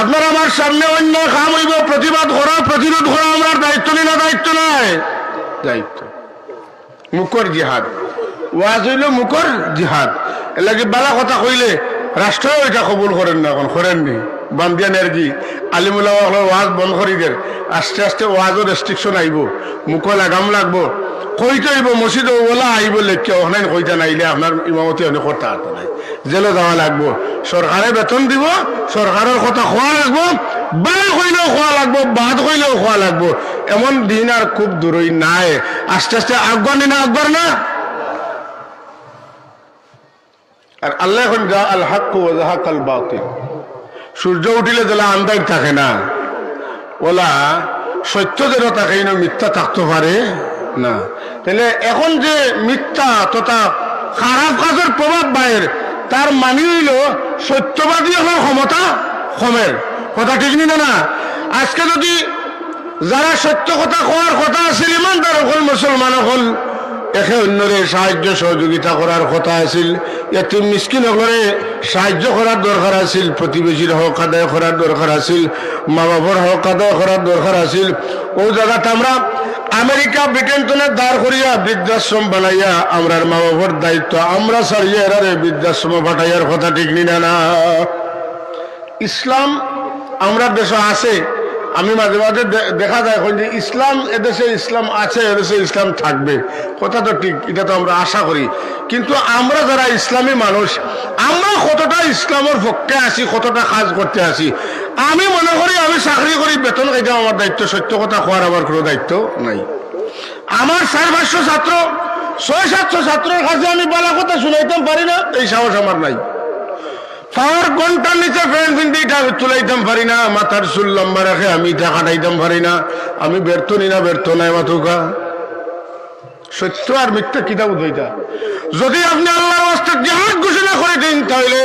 আপনার আমার সামনে অন্য কাম হইব প্রতিবাদ করা প্রতিরোধ করা আমার দায়িত্ব নেই না দায়িত্ব নয় দায়িত্ব মুখর জিহাদ ওয়াজ হইল মুখর জিহাদ এর লাগে বালা কথা কইলে রাষ্ট্র এটা কবুল করেন না এখন করেননি বান্দিয়া নেরজি আলিমুল্লাহ ওয়াজ বন্ধ করি দেন আস্তে আস্তে ওয়াজও রেস্ট্রিকশন আইব মুখো লাগাম লাগবো কইতে আইব মসজিদ ওলা আইব লেখকে অনেক কইতে নাইলে আপনার ইমামতি অনেক করতে হাতে নাই জেলে যাওয়া লাগবো সরকারে বেতন দিব সরকারের কথা খোয়া লাগবো বাল কইলেও খোয়া লাগবো বাদ কইলেও খোয়া লাগবো এমন দিন আর খুব দূরই নাই আস্তে আস্তে আকবর না আকবর না আর আল্লাহ এখন যা আল হক ওয়া যাহাকাল বাতিল সূর্য উঠিলে যেন আন্দাজ থাকে না ওলা সত্য যেন থাকে না মিথ্যা থাকতে পারে না তাহলে এখন যে মিথ্যা তথা খারাপ কাজের প্রভাব বাইর তার মানি হইল সত্যবাদী হওয়ার ক্ষমতা কমের কথা ঠিক নি না আজকে যদি যারা সত্য কথা কোয়ার কথা আছিল ইমানদার হল মুসলমান হল একে অন্যরে সাহায্য সহযোগিতা করার কথা আছিল এতিম মিসকিন হলে সাহায্য করার দরকার আছিল প্রতিবেশীর হক আদায় করার দরকার আছিল মা বাবার হক আদায় করার দরকার আছিল ও জায়গাটা আমরা আমেরিকা ব্রিটেন তো দাঁড় করিয়া বৃদ্ধাশ্রম বানাইয়া আমরার মা বাবার দায়িত্ব আমরা ছাড়িয়ে এরারে বৃদ্ধাশ্রম পাঠাইয়ার কথা ঠিক নি না ইসলাম আমরা দেশে আছে আমি মাঝে মাঝে দেখা যায় যে ইসলাম এদেশে ইসলাম আছে এদেশে ইসলাম থাকবে কথা তো ঠিক এটা তো আমরা আশা করি কিন্তু আমরা যারা ইসলামী মানুষ আমরা কতটা ইসলামের পক্ষে আছি কতটা কাজ করতে আছি আমি মনে করি আমি চাকরি করি বেতন খাইতে আমার দায়িত্ব সত্য কথা হওয়ার আমার কোনো দায়িত্ব নাই আমার 400-500 ছাত্র 600-700 ছাত্রের কাছে আমি বলা কথা শুনাইতাম পারি না এই সাহস আমার নাই পাওয়ার ঘন্টার নিচে ফ্যান ফিনতে তুলাইতাম পারি না মাথার চুল লম্বা রাখে আমি এটা কাটাইতাম পারি না আমি ব্যর্থ নি না ব্যর্থ নাই মাথুকা সত্য আর মিথ্যা কিতাব হইতা যদি আপনি আল্লাহর রাস্তায় জিহাদ ঘোষণা করে দিন তাহলে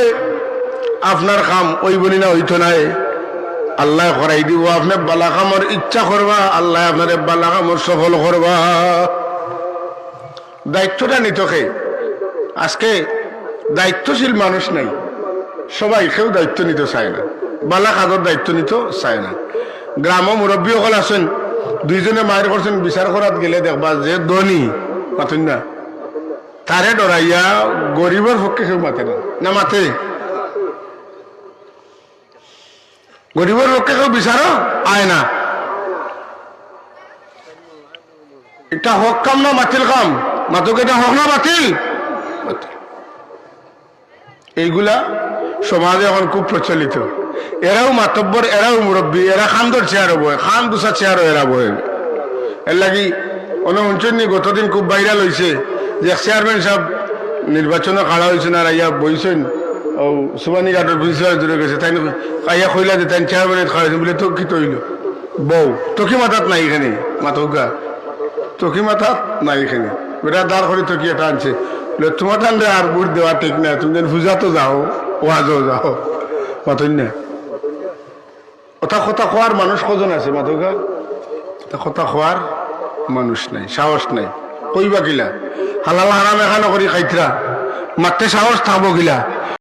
আপনার কাম ওই বলি না হইতো নাই আল্লাহ করাই দিব আপনি বালা কামর ইচ্ছা করবা আল্লাহ আপনার বালা কামর সফল করবা দায়িত্বটা নিতকে আজকে দায়িত্বশীল মানুষ নাই সবাই কেউ দায়িত্ব নিতে চায় না বালা কাজের দায়িত্ব নিতে চায় না গ্রাম মুরব্বী সকল আছেন দুইজনে মায়ের করছেন বিচার করাত গেলে দেখবা যে ধনী মাতেন না তারে ডরাইয়া গরিবের পক্ষে কেউ মাতে না মাতে গরিবের পক্ষে কেউ বিচারও আয় না এটা হক কাম না বাতিল কাম মাতুক এটা হক না বাতিল এইগুলা সমাজে এখন খুব প্রচলিত এরাও মাতব্বর এরাও মুরব্বী এরা খান্দর চেয়ারও বয় খান দুসা চেয়ারও এরা বয় এর লাগি অনশনি গতদিন খুব ভাইরাল হয়েছে যে চেয়ারম্যান সাহেব নির্বাচনে খাড়া হয়েছেন আর ইয়া বইছেন ও সুবানি ঘাটের প্রিন্সিপাল জুড়ে গেছে তাই কাইয়া কইলা যে তাই চেয়ারম্যানের খাড়া হয়েছেন বলে তো কি তৈল বউ তকি মাথাত নাই এখানে মাথা তকি মাথাত নাই এখানে বেটা দাঁড় করে তকি এটা আনছে তোমার টানলে আর বুট দেওয়া ঠিক না তুমি যেন পূজাতো যাও ওয়াজও যাও মাতই না কথা কথা খোয়ার মানুষ কজন আছে মাথকা কথা খোয়ার মানুষ নাই সাহস নাই কইবা কিলা হালাল হারাম এখানে করি খাইতরা মাত্রে সাহস থাকবো কিলা